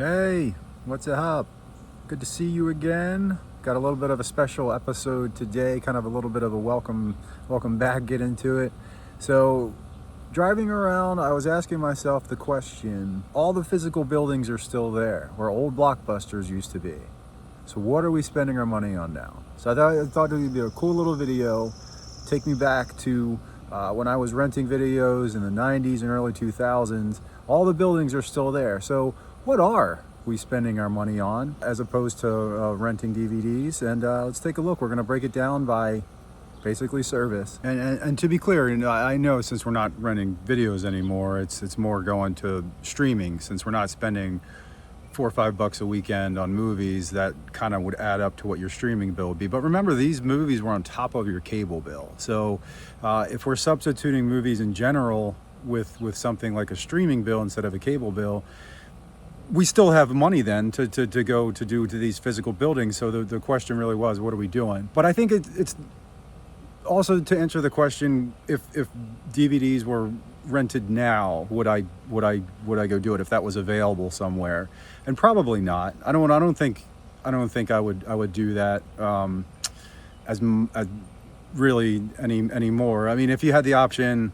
Hey, what's up? Good to see you again. Got a little bit of a special episode today, kind of a little bit of a welcome back, get into it. So, driving around, I was asking myself the question, all the physical buildings are still there, where old Blockbusters used to be. So what are we spending our money on now? So I thought it would be a cool little video, take me back to when I was renting videos in the 90s and early 2000s. All the buildings are still there. So what are we spending our money on as opposed to renting DVDs? And let's take a look. We're going to break it down by basically service. And to be clear, I know since we're not renting videos anymore, it's more going to streaming. Since we're not spending $4 or $5 a weekend on movies, that kind of would add up to what your streaming bill would be. But remember, these movies were on top of your cable bill. So if we're substituting movies in general with something like a streaming bill instead of a cable bill, we still have money then to go to these physical buildings. So the question really was, what are we doing? But I think it's also to answer the question, if DVDs were rented now, would I go do it if that was available somewhere? And probably not. I don't think I would do that as really anymore. I mean, if you had the option,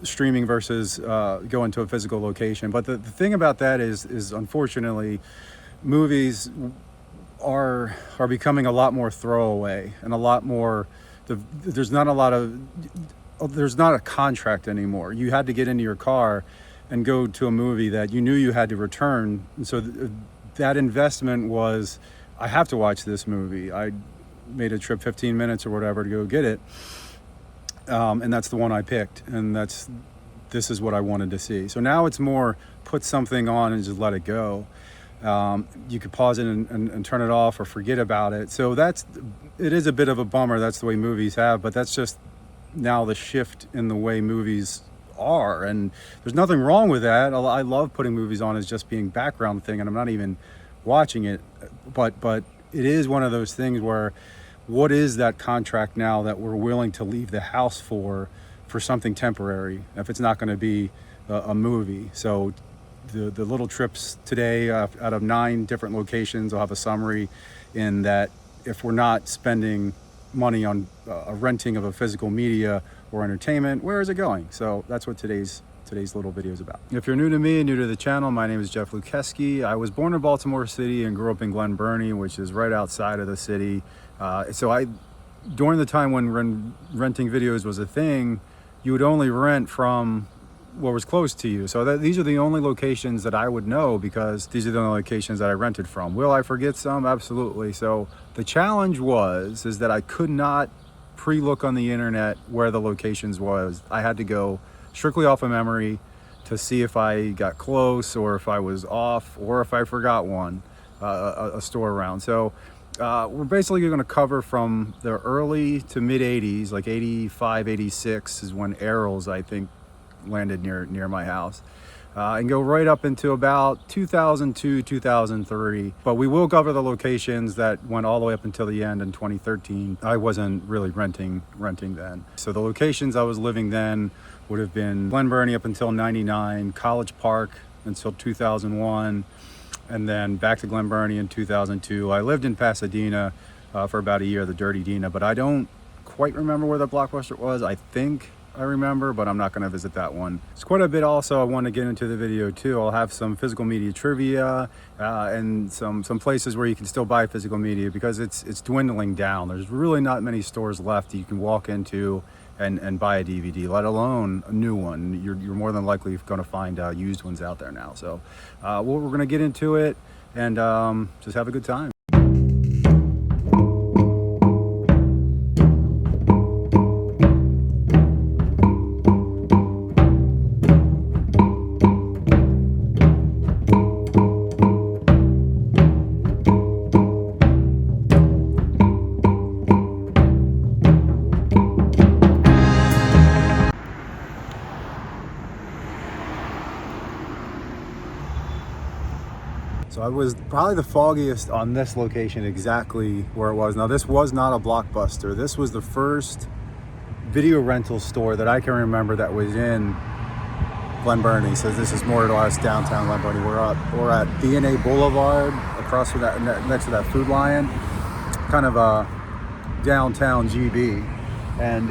streaming versus going to a physical location. But the thing about that is unfortunately, movies are becoming a lot more throwaway and a lot more. There's not a contract anymore. You had to get into your car and go to a movie that you knew you had to return. And so that investment was, I have to watch this movie. I made a trip 15 minutes or whatever to go get it. And that's the one I picked. And this is what I wanted to see. So now it's more put something on and just let it go. You could pause it and turn it off or forget about it. So it is a bit of a bummer. That's the way movies have, but that's just now the shift in the way movies are. And there's nothing wrong with that. I love putting movies on as just being background thing, and I'm not even watching it. But it is one of those things where, what is that contract now that we're willing to leave the house for something temporary if it's not going to be a movie? So the little trips today, out of 9 different locations, I'll have a summary in that if we're not spending money on a renting of a physical media or entertainment, where is it going? So that's what today's little video is about. If you're new to me and new to the channel, my name is Jeff Lukeski. I was born in Baltimore City and grew up in Glen, Burnie, which is right outside of the city. So during the time when renting videos was a thing, you would only rent from what was close to you. So these are the only locations that I would know, because these are the only locations that I rented from. Will I forget some? Absolutely. So the challenge is that I could not pre-look on the internet where the locations was. I had to go strictly off of memory to see if I got close or if I was off or if I forgot one, a store around. So we're basically going to cover from the early to mid 80s, like 85, 86 is when Errol's, I think, landed near my house, and go right up into about 2002, 2003. But we will cover the locations that went all the way up until the end in 2013. I wasn't really renting then. So the locations I was living then would have been Glen Burnie up until 99, College Park until 2001, and then back to Glen Burnie in 2002. I lived in Pasadena for about a year, the Dirty Dina, but I don't quite remember where the Blockbuster was. I think I remember, but I'm not going to visit that one. It's quite a bit also I want to get into the video too. I'll have some physical media trivia and some places where you can still buy physical media, because it's dwindling down. There's really not many stores left that you can walk into and buy a DVD, let alone a new one. You're more than likely going to find used ones out there now. So we're going to get into it and just have a good time. So I was probably the foggiest on this location, exactly where it was. Now, this was not a Blockbuster. This was the first video rental store that I can remember that was in Glen Burnie. So this is more or less downtown Glen Burnie. We're at B&A Boulevard, across from that, next to that Food Lion, kind of a downtown GB. And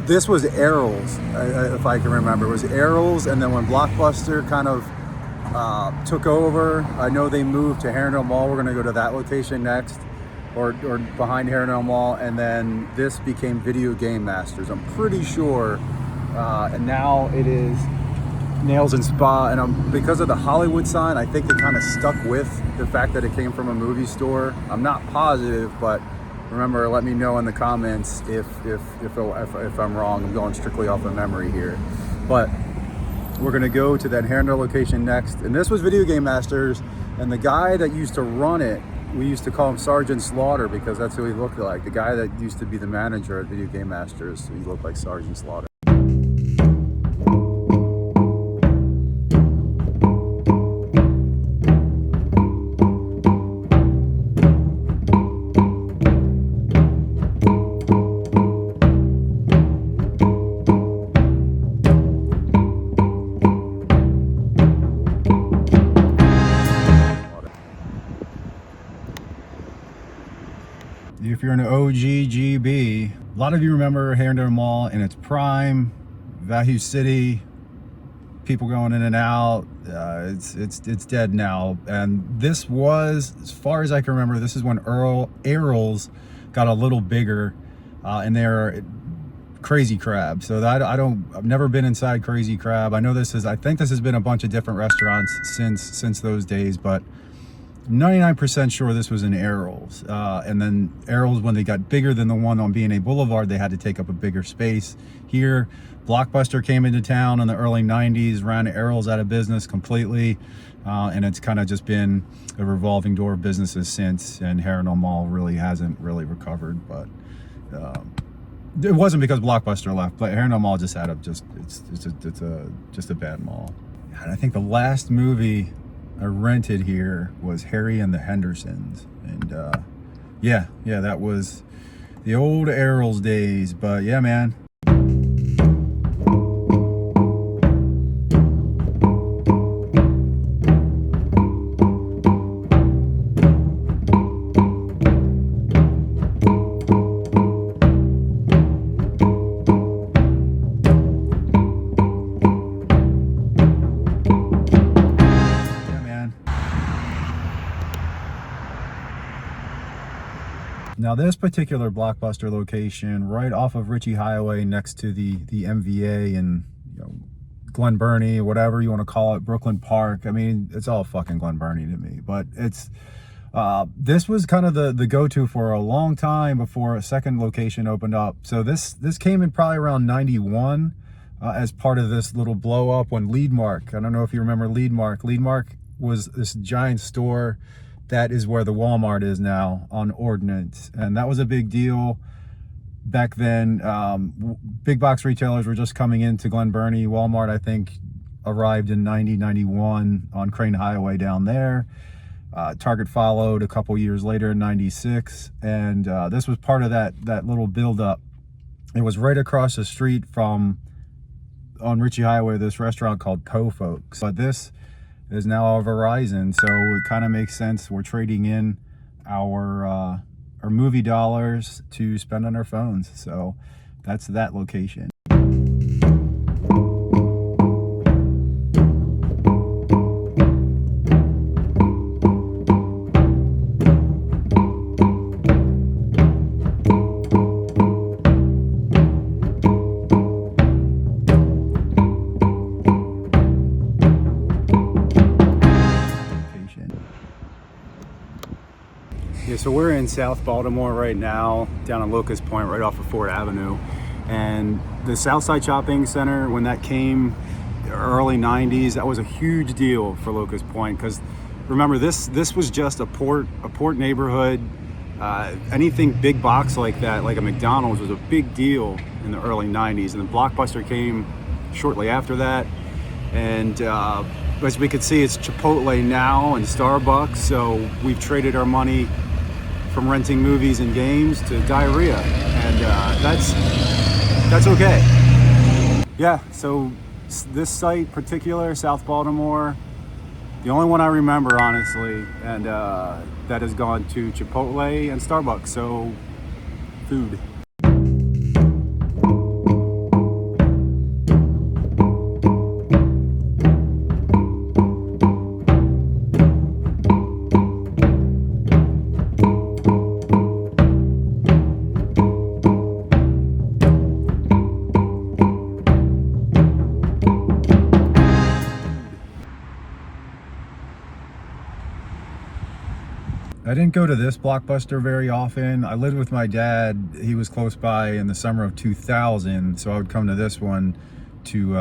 this was Errol's, if I can remember. It was Errol's, and then when Blockbuster kind of took over, I know they moved to Herondale Mall. We're gonna go to that location next, or behind Herondale Mall, and then this became Video Game Masters, I'm pretty sure. And now it is Nails and Spa, and because of the Hollywood sign, I think it kind of stuck with the fact that it came from a movie store. I'm not positive, but remember, let me know in the comments if I'm wrong. I'm going strictly off of memory here. But we're gonna go to that Herondale location next. And this was Video Game Masters, and the guy that used to run it, we used to call him Sergeant Slaughter because that's who he looked like. The guy that used to be the manager at Video Game Masters, he looked like Sergeant Slaughter. If you're an OG GB, a lot of you remember Herondale Mall in its prime, Value City, people going in and out. It's dead now. And this was, as far as I can remember, this is when Errol's got a little bigger, and they're Crazy Crab. So I've never been inside Crazy Crab. I think this has been a bunch of different restaurants since those days, but 99% sure this was an Errol's. And then Errol's, when they got bigger than the one on B&A Boulevard, they had to take up a bigger space here. Blockbuster came into town in the early 90s, ran Errol's out of business completely. And it's kind of just been a revolving door of businesses since, and Herondale Mall really hasn't really recovered. But it wasn't because Blockbuster left, but Herondale Mall just had just a bad mall. And I think the last movie I rented here was Harry and the Hendersons, and yeah, that was the old Errol's days. But yeah, man. Now this particular Blockbuster location, right off of Ritchie Highway, next to the MVA and Glen Burnie, whatever you want to call it, Brooklyn Park. I mean, it's all fucking Glen Burnie to me. But it's this was kind of the go-to for a long time before a second location opened up. So this came in probably around 91 as part of this little blow up when Leadmark. I don't know if you remember Leadmark. Leadmark was this giant store that is where the Walmart is now on Ordnance, and that was a big deal back then. Big box retailers were just coming into Glen Burnie. Walmart, I think, arrived in 91 on Crane Highway down there. Target followed a couple years later in 96, and this was part of that little build-up. It was right across the street from, on Ritchie Highway, this restaurant called Po Folks. But this is now a Verizon, so it kind of makes sense. We're trading in our movie dollars to spend on our phones. So that's that location. Yeah, so we're in South Baltimore right now, down on Locust Point, right off of Ford Avenue. And the Southside Shopping Center, when that came early 90s, that was a huge deal for Locust Point, because remember, this was just a port neighborhood. Anything big box like that, like a McDonald's, was a big deal in the early 90s. And then Blockbuster came shortly after that. And as we could see, it's Chipotle now and Starbucks. So we've traded our money from renting movies and games to diarrhea, and that's okay. Yeah, so this site particular, South Baltimore, the only one I remember, honestly, and that has gone to Chipotle and Starbucks. So, food. I didn't go to this Blockbuster very often. I lived with my dad. He was close by in the summer of 2000, so I would come to this one to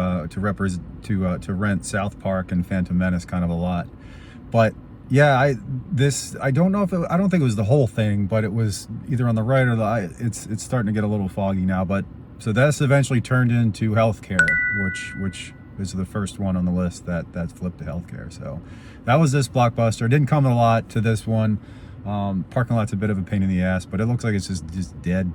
rent South Park and Phantom Menace kind of a lot. But yeah, I don't know if I don't think it was the whole thing, but it was either on the right or it's starting to get a little foggy now. But so this eventually turned into healthcare, which is the first one on the list that flipped to healthcare. So that was this Blockbuster. Didn't come a lot to this one. Parking lot's a bit of a pain in the ass, but it looks like it's just dead.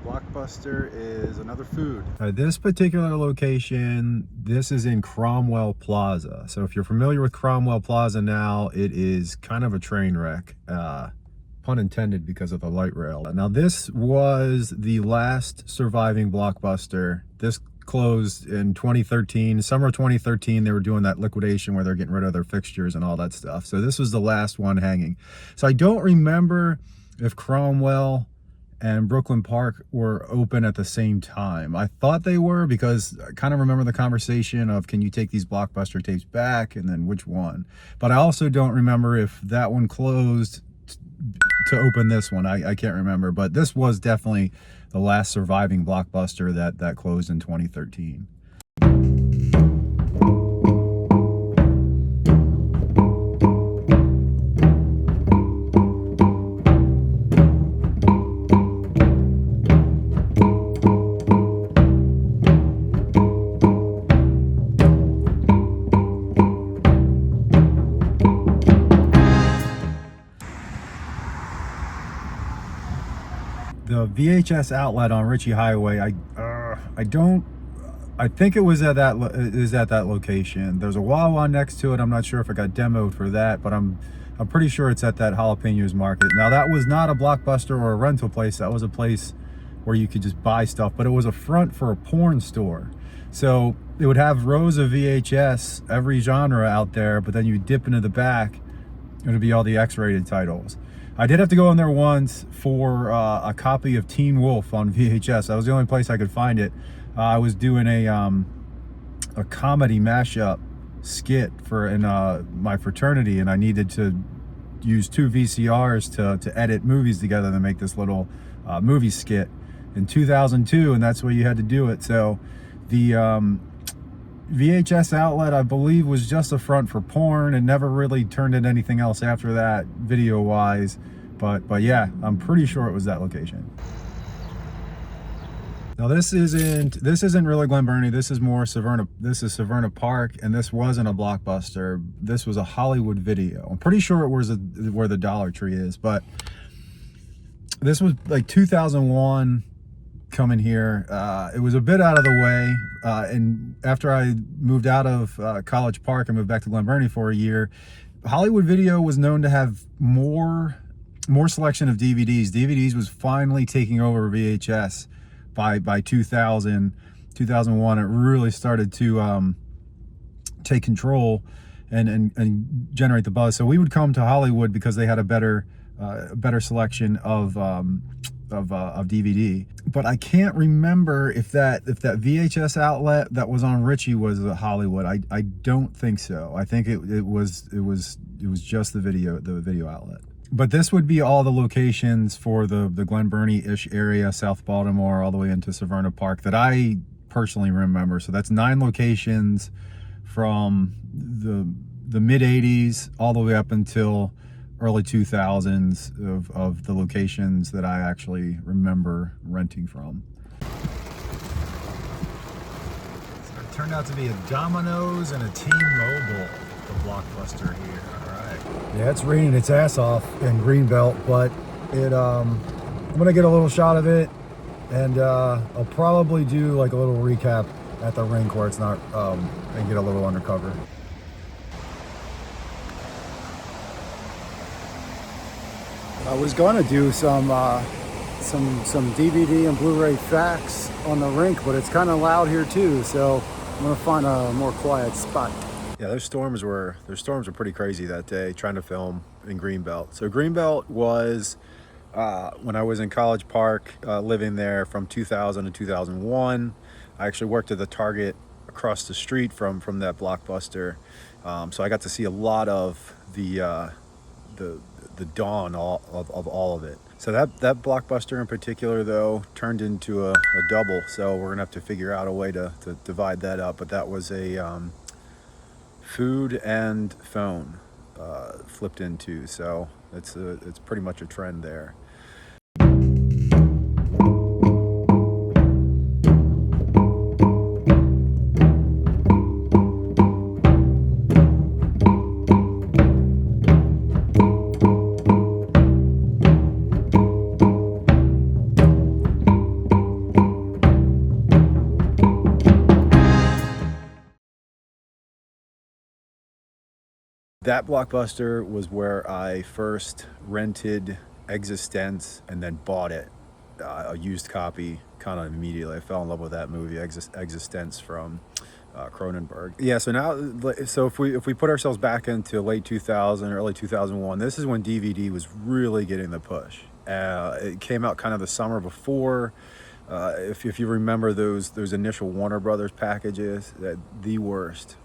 Blockbuster is another food. This particular location, this is in Cromwell Plaza. So if you're familiar with Cromwell Plaza now, it is kind of a train wreck. Pun intended, because of the light rail. Now this was the last surviving Blockbuster. This closed in 2013, summer of 2013. They were doing that liquidation where they're getting rid of their fixtures and all that stuff. So this was the last one hanging. So I don't remember if Cromwell and Brooklyn Park were open at the same time. I thought they were, because I kind of remember the conversation of, can you take these Blockbuster tapes back, and then which one? But I also don't remember if that one closed to open this one. I can't remember, but this was definitely the last surviving Blockbuster that closed in 2013. The VHS outlet on Ritchie Highway, I think it was at that location. There's a Wawa next to it. I'm not sure if it got demoed for that, but I'm pretty sure it's at that Jalapenos Market. Now that was not a Blockbuster or a rental place. That was a place where you could just buy stuff, but it was a front for a porn store. So it would have rows of VHS, every genre out there, but then you dip into the back, it would be all the X-rated titles. I did have to go in there once for a copy of Teen Wolf on VHS. That was the only place I could find it. I was doing a comedy mashup skit in my fraternity, and I needed to use 2 VCRs to edit movies together to make this little movie skit in 2002, and that's where you had to do it. So the VHS outlet, I believe, was just a front for porn and never really turned into anything else after that, video wise. But yeah, I'm pretty sure it was that location. Now this isn't really Glen Burnie. This is more Severna. This is Severna Park, and this wasn't a Blockbuster. This was a Hollywood Video. I'm pretty sure it was where the Dollar Tree is, but this was like 2001. Coming here, it was a bit out of the way, and after I moved out of College Park and moved back to Glen Burnie for a year, Hollywood Video was known to have more selection of DVDs. DVDs was finally taking over VHS by 2000, 2001. It really started to take control and generate the buzz. So we would come to Hollywood because they had a better selection of DVD. But I can't remember if that VHS outlet that was on Ritchie was Hollywood. I don't think so. I think it was just the video outlet. But this would be all the locations for the Glen Burnie-ish area, South Baltimore, all the way into Severna Park that I personally remember. So that's 9 locations from the mid 80s all the way up until early 2000s of the locations that I actually remember renting from. So it turned out to be a Domino's and a T-Mobile, the Blockbuster here. All right. Yeah, it's raining its ass off in Greenbelt, but I'm gonna get a little shot of it, and I'll probably do like a little recap at the rink where it's not, and get a little undercover. I was gonna do some DVD and Blu-ray facts on the rink, but it's kind of loud here too, so I'm gonna find a more quiet spot. Yeah, those storms were pretty crazy that day trying to film in Greenbelt. So Greenbelt was when I was in College Park, living there from 2000 to 2001. I actually worked at the Target across the street from that Blockbuster, so I got to see a lot of the dawn of all of it. So that Blockbuster in particular, though, turned into a double. So we're gonna have to figure out a way to divide that up. But that was a food and phone flipped into. So it's pretty much a trend there. That Blockbuster was where I first rented Existence and then bought it, a used copy, kind of immediately. I fell in love with that movie, Existence from Cronenberg. Yeah, so if we put ourselves back into late 2000, early 2001, this is when DVD was really getting the push. It came out kind of the summer before. If you remember those initial Warner Brothers packages, the worst.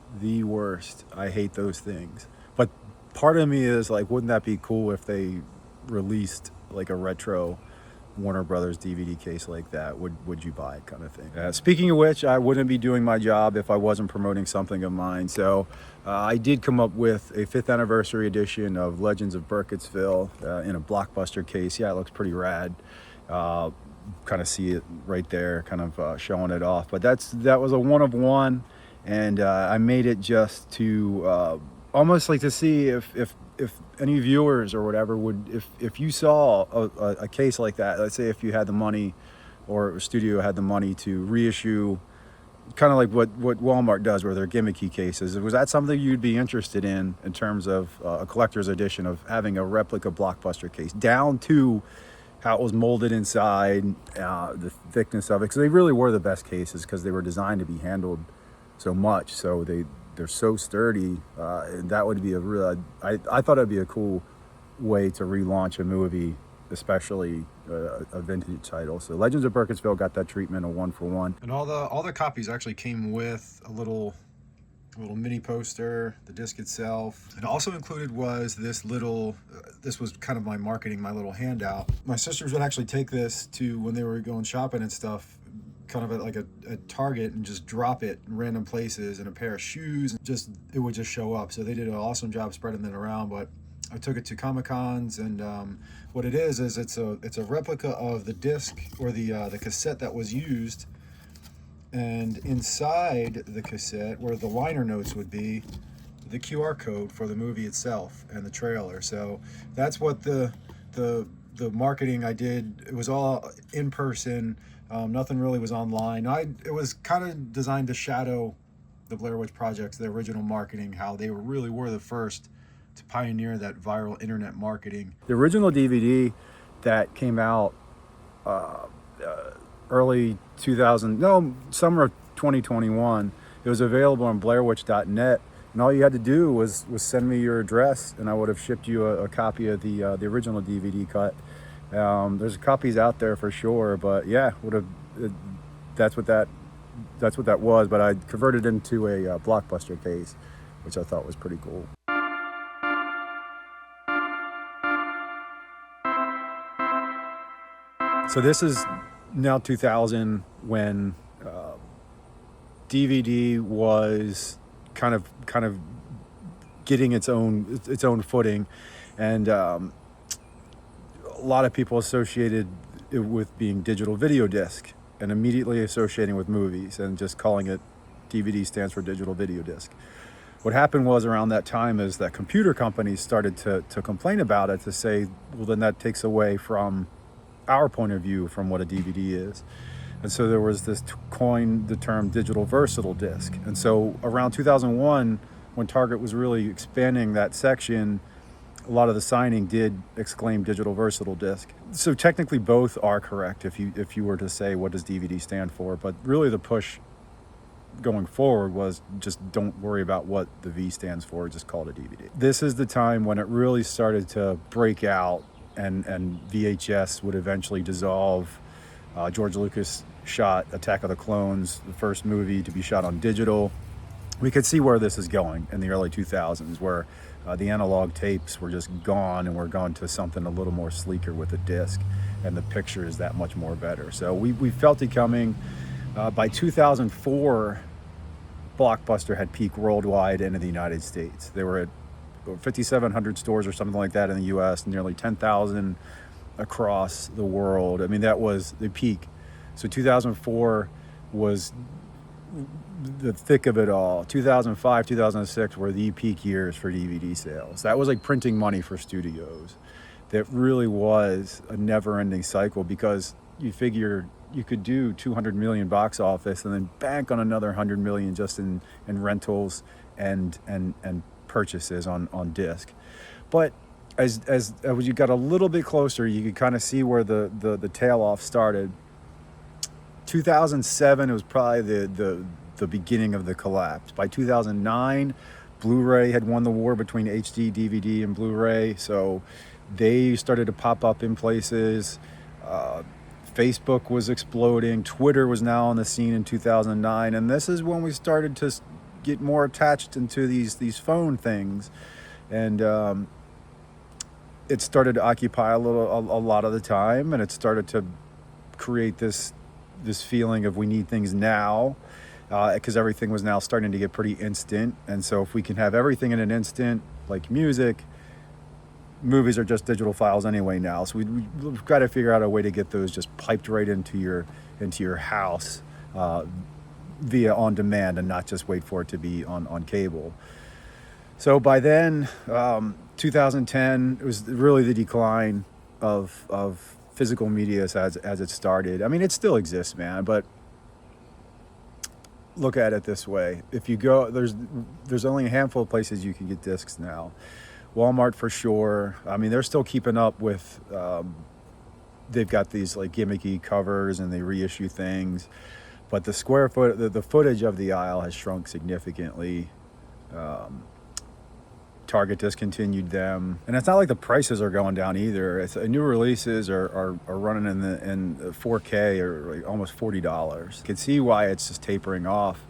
I hate those things. But part of me is like, wouldn't that be cool if they released like a retro Warner Brothers DVD case like that? Would you buy it, kind of thing? Speaking of which, I wouldn't be doing my job if I wasn't promoting something of mine. So I did come up with a 5th anniversary edition of Legends of Burkittsville in a Blockbuster case. Yeah, it looks pretty rad. Kind of see it right there, kind of showing it off. But that was a one of one, and I made it just to almost like to see if any viewers or whatever would, if you saw a case like that, let's say if you had the money or a studio had the money to reissue, kind of like what Walmart does where they're gimmicky cases, was that something you'd be interested in terms of a collector's edition of having a replica Blockbuster case down to how it was molded inside, the thickness of it, because they really were the best cases because they were designed to be handled so much, so they're so sturdy, and that would be a real, I thought it'd be a cool way to relaunch a movie, especially a vintage title. So Legends of Burkittsville got that treatment, a 1-for-1. And all the copies actually came with a little mini poster, the disc itself. And also included was this little, this was kind of my marketing, my little handout. My sisters would actually take this to, when they were going shopping and stuff, kind of like a Target, and just drop it in random places, in a pair of shoes, and it would just show up. So they did an awesome job spreading it around. But I took it to Comic-Cons, and what it is it's a replica of the disc or the cassette that was used, and inside the cassette, where the liner notes would be, the QR code for the movie itself and the trailer. So that's what the marketing I did. It was all in person. Nothing really was online. It was kind of designed to shadow the Blair Witch Project, the original marketing, how they really were the first to pioneer that viral internet marketing. The original DVD that came out early 2000, no, summer of 2021, it was available on blairwitch.net, and all you had to do was send me your address, and I would have shipped you a copy of the original DVD cut. There's copies out there for sure, but yeah, that's what that was. But I converted it into a Blockbuster case, which I thought was pretty cool. So this is now 2000, when DVD was kind of getting its own footing. And a lot of people associated it with being digital video disc and immediately associating with movies and just calling it DVD stands for digital video disc. What happened was around that time is that computer companies started to complain about it, to say, well, then that takes away from our point of view from what a DVD is. And so there was this coined the term digital versatile disc. And so around 2001, when Target was really expanding that section, a lot of the signing did exclaim digital versatile disc. So technically both are correct if you were to say what does DVD stand for, but really the push going forward was just don't worry about what the V stands for, just call it a DVD. This is the time when it really started to break out and VHS would eventually dissolve. George Lucas shot Attack of the Clones, the first movie to be shot on digital. We could see where this is going in the early 2000s, where the analog tapes were just gone and we're going to something a little more sleeker with a disc, and the picture is that much more better. So we felt it coming. By 2004, Blockbuster had peaked worldwide into the United States. They were at 5,700 stores or something like that in the US, nearly 10,000 across the world. I mean, that was the peak. So 2004 was the thick of it all. 2005, 2006 were the peak years for DVD sales. That was like printing money for studios. That really was a never-ending cycle, because you figure you could do 200 million box office and then bank on another 100 million just in rentals and purchases on disc. But as you got a little bit closer, you could kind of see where the tail off started. 2007, it was probably the beginning of the collapse. By 2009, Blu-ray had won the war between HD, DVD, and Blu-ray, so they started to pop up in places. Facebook was exploding. Twitter was now on the scene in 2009, and this is when we started to get more attached into these phone things, and it started to occupy a lot of the time, and it started to create this feeling of we need things now, because everything was now starting to get pretty instant. And so if we can have everything in an instant, like music, movies are just digital files anyway now. So we've got to figure out a way to get those just piped right into your house via on demand, and not just wait for it to be on cable. So by then, 2010, it was really the decline of physical media as it started. I mean, it still exists, man, but look at it this way. If you go, there's only a handful of places you can get discs now. Walmart for sure. I mean, they're still keeping up with, they've got these like gimmicky covers and they reissue things, but the square foot, the footage of the aisle has shrunk significantly. Target discontinued them, and it's not like the prices are going down either. It's new releases are running in 4K or like almost $40. You can see why it's just tapering off.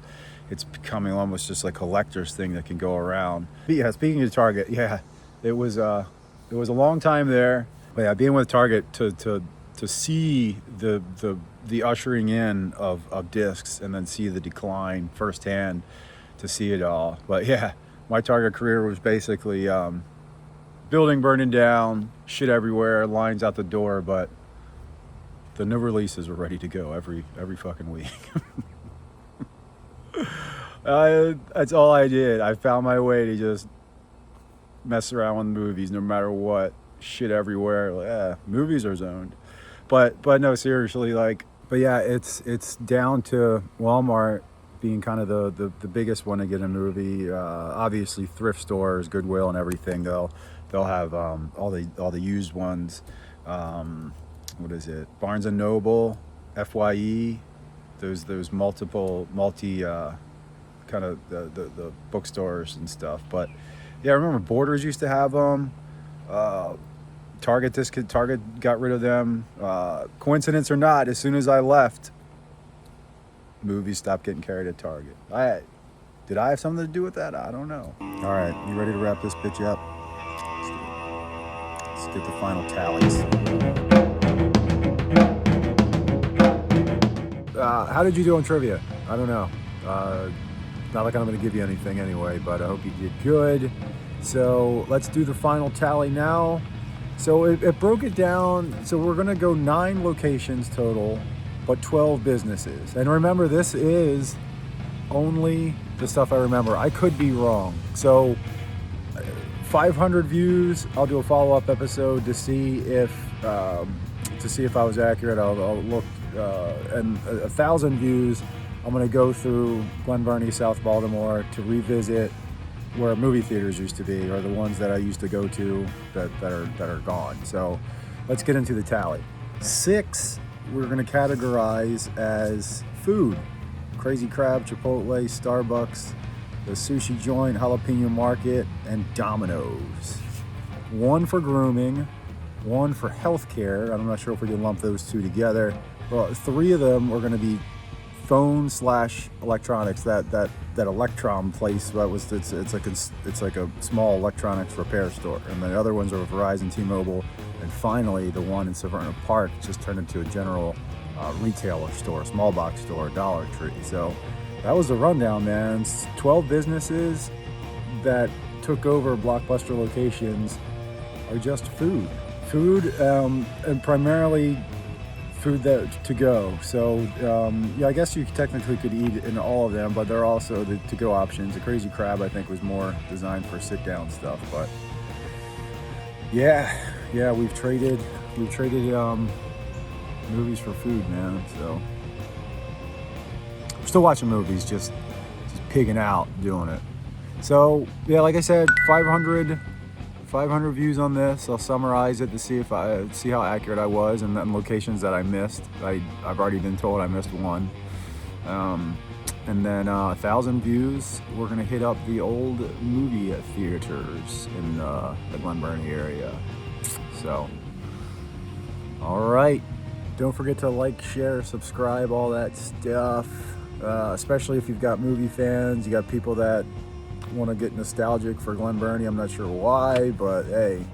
It's becoming almost just like a collector's thing that can go around. But yeah, speaking of Target, yeah, it was a long time there. But yeah, being with Target to see the ushering in of discs, and then see the decline firsthand, to see it all. But yeah, my Target career was basically building burning down, shit everywhere, lines out the door, but the new releases were ready to go every fucking week. That's all I did. I found my way to just mess around with movies no matter what. Shit everywhere. Like, movies are zoned. But no, seriously, like, but yeah, it's down to Walmart being kind of the biggest one to get a movie. Obviously thrift stores, Goodwill and everything, they'll have all the used ones. What is it? Barnes and Noble, FYE, those multi kind of the bookstores and stuff. But yeah, I remember Borders used to have them. Target got rid of them. Coincidence or not, as soon as I left, movies stopped getting carried at Target. Did I have something to do with that? I don't know. All right, you ready to wrap this bitch up? Let's get the final tallies. How did you do on trivia? I don't know. Not like I'm going to give you anything anyway, but I hope you did good. So let's do the final tally now. So it broke it down. So we're gonna go 9 locations total, but 12 businesses. And remember, this is only the stuff I remember. I could be wrong. So 500 views, I'll do a follow-up episode to see if I was accurate. I'll look, and 1,000 views, I'm gonna go through Glen, Burnie, South Baltimore to revisit where movie theaters used to be, or the ones that I used to go to that are gone. So let's get into the tally. 6 we're gonna categorize as food: Crazy Crab, Chipotle, Starbucks, the Sushi Joint, Jalapeno Market, and Domino's. 1 for grooming, 1 for healthcare. I'm not sure if we can lump those 2 together. Well, 3 of them are gonna be phone/electronics. That Electron place, it's like a small electronics repair store, and the other ones are Verizon, T-Mobile, and finally the one in Severna Park just turned into a general retailer store, small box store, Dollar Tree. So that was the rundown, man. 12 businesses that took over Blockbuster locations are just food, and primarily food that to go. So yeah, I guess you technically could eat in all of them, but there are also the to go options. The Crazy Crab, I think, was more designed for sit down stuff. But yeah, we've traded movies for food, man. So we're still watching movies, just pigging out doing it. So yeah, like I said, 500 views on this. I'll summarize it to see how accurate I was, and then locations that I missed. I've already been told I missed 1. And then 1,000 views. We're gonna hit up the old movie theaters in the Glen Burnie area. So, all right. Don't forget to like, share, subscribe, all that stuff. Especially if you've got movie fans, you got people that want to get nostalgic for Glen Burnie. I'm not sure why, but hey,